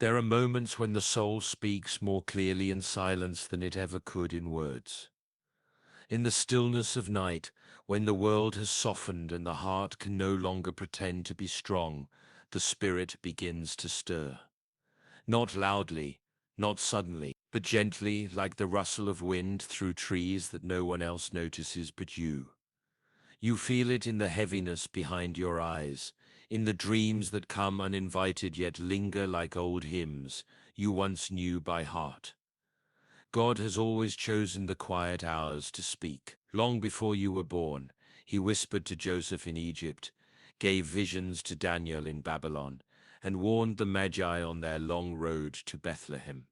There are moments when the soul speaks more clearly in silence than it ever could in words. In the stillness of night, when the world has softened and the heart can no longer pretend to be strong, the spirit begins to stir. Not loudly, not suddenly, but gently, like the rustle of wind through trees that no one else notices but you. You feel it in the heaviness behind your eyes, in the dreams that come uninvited yet linger like old hymns you once knew by heart. God has always chosen the quiet hours to speak. Long before you were born, he whispered to Joseph in Egypt, gave visions to Daniel in Babylon, and warned the Magi on their long road to Bethlehem.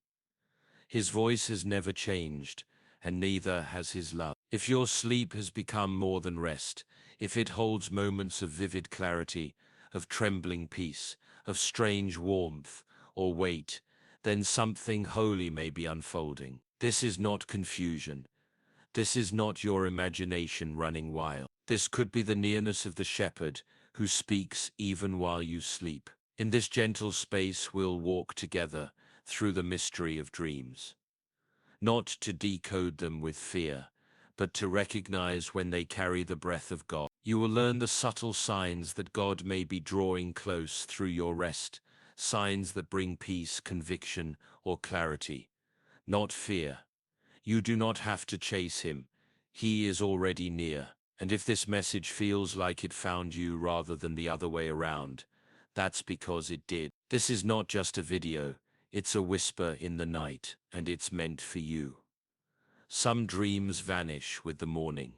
His voice has never changed, and neither has his love. If your sleep has become more than rest, if it holds moments of vivid clarity, of trembling peace, of strange warmth, or weight, then something holy may be unfolding. This is not confusion. This is not your imagination running wild. This could be the nearness of the shepherd who speaks even while you sleep. In this gentle space we'll walk together through the mystery of dreams. Not to decode them with fear, but to recognize when they carry the breath of God. You will learn the subtle signs that God may be drawing close through your rest, signs that bring peace, conviction, or clarity, not fear. You do not have to chase him. He is already near. And if this message feels like it found you rather than the other way around, that's because it did. This is not just a video, it's a whisper in the night, and it's meant for you. Some dreams vanish with the morning.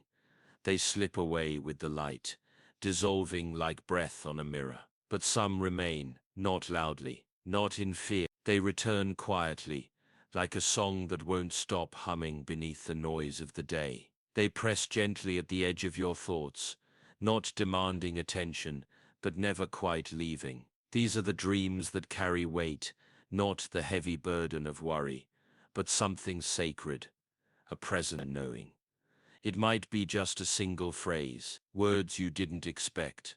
They slip away with the light, dissolving like breath on a mirror. But some remain, not loudly, not in fear. They return quietly, like a song that won't stop humming beneath the noise of the day. They press gently at the edge of your thoughts, not demanding attention, but never quite leaving. These are the dreams that carry weight, not the heavy burden of worry, but something sacred, a present knowing. It might be just a single phrase, words you didn't expect,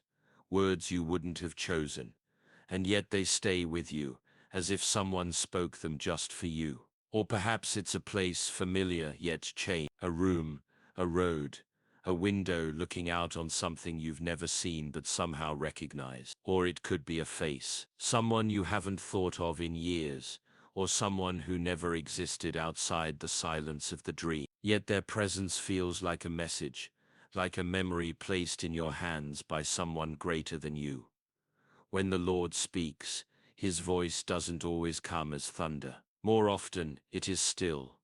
words you wouldn't have chosen, and yet they stay with you, as if someone spoke them just for you. Or perhaps it's a place familiar yet changed, a room, a road, a window looking out on something you've never seen but somehow recognize. Or it could be a face, someone you haven't thought of in years, or someone who never existed outside the silence of the dream. Yet their presence feels like a message, like a memory placed in your hands by someone greater than you. When the Lord speaks, his voice doesn't always come as thunder. More often, it is still,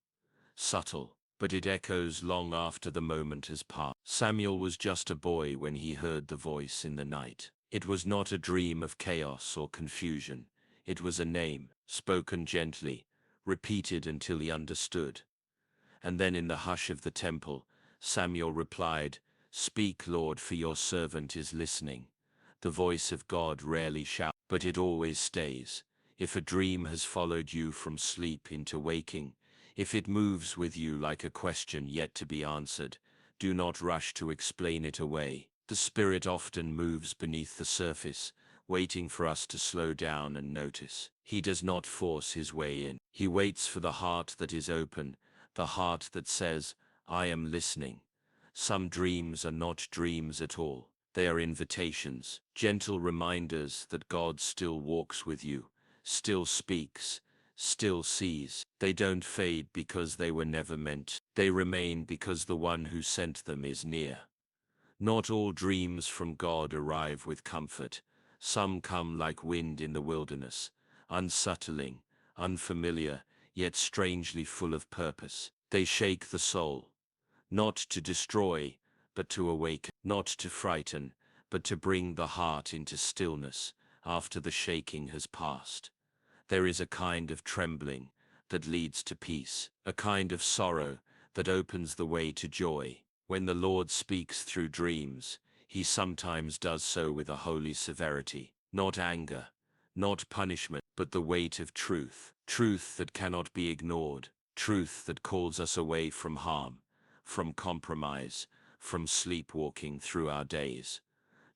subtle, but it echoes long after the moment has passed. Samuel was just a boy when he heard the voice in the night. It was not a dream of chaos or confusion. It was a name, spoken gently, repeated until he understood. And then in the hush of the temple, Samuel replied, "Speak, Lord, for your servant is listening." The voice of God rarely shouts, but it always stays. If a dream has followed you from sleep into waking, if it moves with you like a question yet to be answered, do not rush to explain it away. The Spirit often moves beneath the surface, waiting for us to slow down and notice. He does not force his way in. He waits for the heart that is open, the heart that says, "I am listening." Some dreams are not dreams at all. They are invitations, gentle reminders that God still walks with you, still speaks, still sees. They don't fade because they were never meant. They remain because the one who sent them is near. Not all dreams from God arrive with comfort. Some come like wind in the wilderness, unsettling, unfamiliar, yet strangely full of purpose. They shake the soul, not to destroy, but to awaken, not to frighten, but to bring the heart into stillness after the shaking has passed. There is a kind of trembling that leads to peace, a kind of sorrow that opens the way to joy. When the Lord speaks through dreams, he sometimes does so with a holy severity, not anger, not punishment, but the weight of truth, truth that cannot be ignored, truth that calls us away from harm, from compromise, from sleepwalking through our days.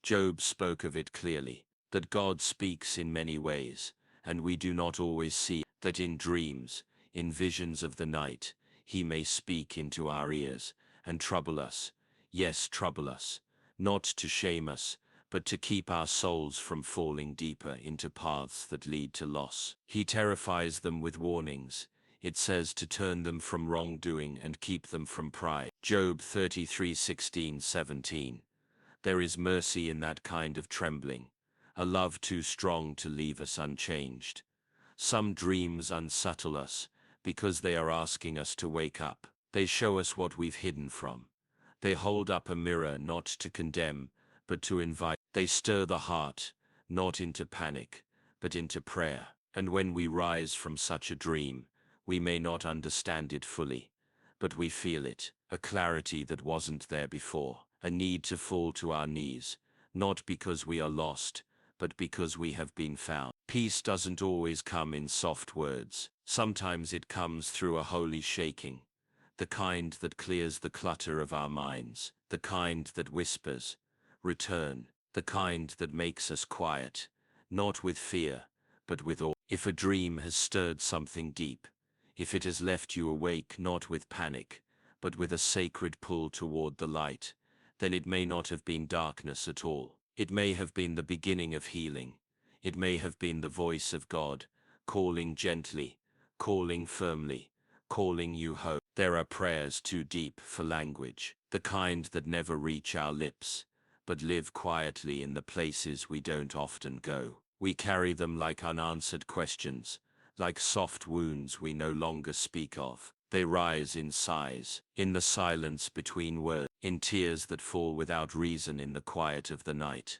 Job spoke of it clearly, that God speaks in many ways, and we do not always see that in dreams, in visions of the night, he may speak into our ears and trouble us. Yes, trouble us, not to shame us, but to keep our souls from falling deeper into paths that lead to loss. He terrifies them with warnings. It says to turn them from wrongdoing and keep them from pride. Job 33:16-17. There is mercy in that kind of trembling, a love too strong to leave us unchanged. Some dreams unsettle us because they are asking us to wake up. They show us what we've hidden from. They hold up a mirror not to condemn, but to invite. They stir the heart, not into panic, but into prayer. And when we rise from such a dream, we may not understand it fully, but we feel it, a clarity that wasn't there before, a need to fall to our knees, not because we are lost, but because we have been found. Peace doesn't always come in soft words. Sometimes it comes through a holy shaking, the kind that clears the clutter of our minds, the kind that whispers, "Return," the kind that makes us quiet, not with fear, but with awe. If a dream has stirred something deep, if it has left you awake not with panic, but with a sacred pull toward the light, then it may not have been darkness at all. It may have been the beginning of healing. It may have been the voice of God, calling gently, calling firmly, calling you home. There are prayers too deep for language, the kind that never reach our lips, but live quietly in the places we don't often go. We carry them like unanswered questions, like soft wounds we no longer speak of. They rise in sighs, in the silence between words, in tears that fall without reason in the quiet of the night.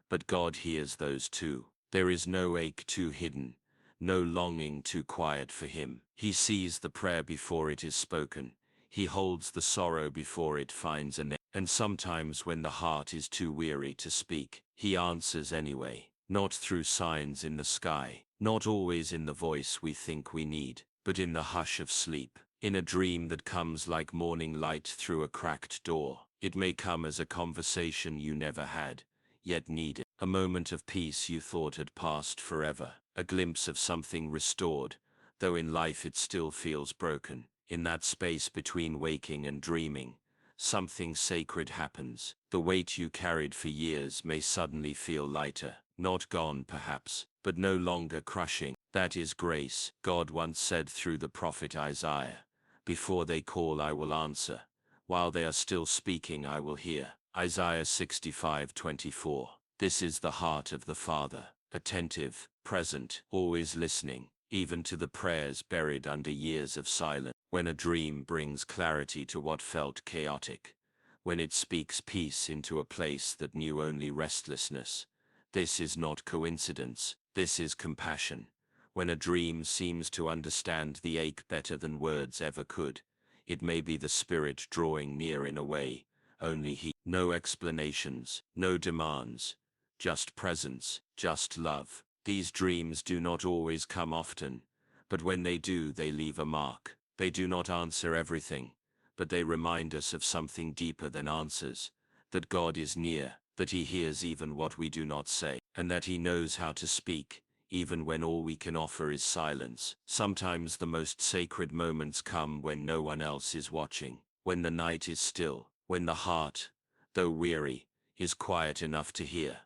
But God hears those too. There is no ache too hidden, no longing too quiet for him. He sees the prayer before it is spoken. He holds the sorrow before it finds an end. And sometimes when the heart is too weary to speak, he answers anyway, not through signs in the sky, not always in the voice we think we need, but in the hush of sleep, in a dream that comes like morning light through a cracked door. It may come as a conversation you never had, yet needed, a moment of peace you thought had passed forever, a glimpse of something restored, though in life it still feels broken. In that space between waking and dreaming, something sacred happens. The weight you carried for years may suddenly feel lighter, not gone perhaps, but no longer crushing. That is grace. God once said through the prophet Isaiah, "Before they call I will answer. While they are still speaking I will hear." Isaiah 65:24. This is the heart of the Father, attentive, present, always listening, even to the prayers buried under years of silence. When a dream brings clarity to what felt chaotic, when it speaks peace into a place that knew only restlessness, this is not coincidence, this is compassion. When a dream seems to understand the ache better than words ever could, it may be the spirit drawing near in a way only he. No explanations, no demands, just presence, just love. These dreams do not always come often, but when they do, they leave a mark. They do not answer everything, but they remind us of something deeper than answers, that God is near, that he hears even what we do not say, and that he knows how to speak, even when all we can offer is silence. Sometimes the most sacred moments come when no one else is watching, when the night is still, when the heart, though weary, is quiet enough to hear.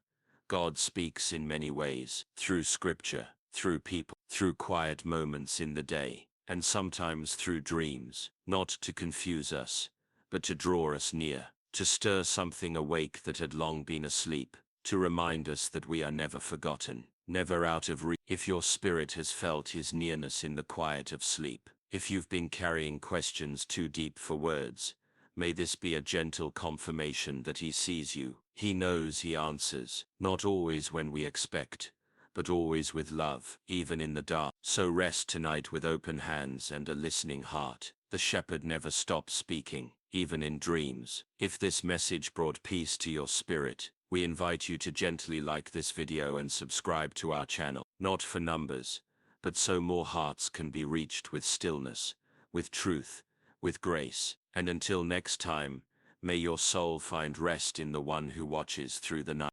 God speaks in many ways, through scripture, through people, through quiet moments in the day, and sometimes through dreams, not to confuse us, but to draw us near, to stir something awake that had long been asleep, to remind us that we are never forgotten, never out of reach. If your spirit has felt his nearness in the quiet of sleep, if you've been carrying questions too deep for words, may this be a gentle confirmation that he sees you. He knows, he answers, not always when we expect, but always with love, even in the dark. So rest tonight with open hands and a listening heart. The shepherd never stops speaking, even in dreams. If this message brought peace to your spirit, we invite you to gently like this video and subscribe to our channel, not for numbers, but so more hearts can be reached with stillness, with truth, with grace. And until next time, may your soul find rest in the one who watches through the night.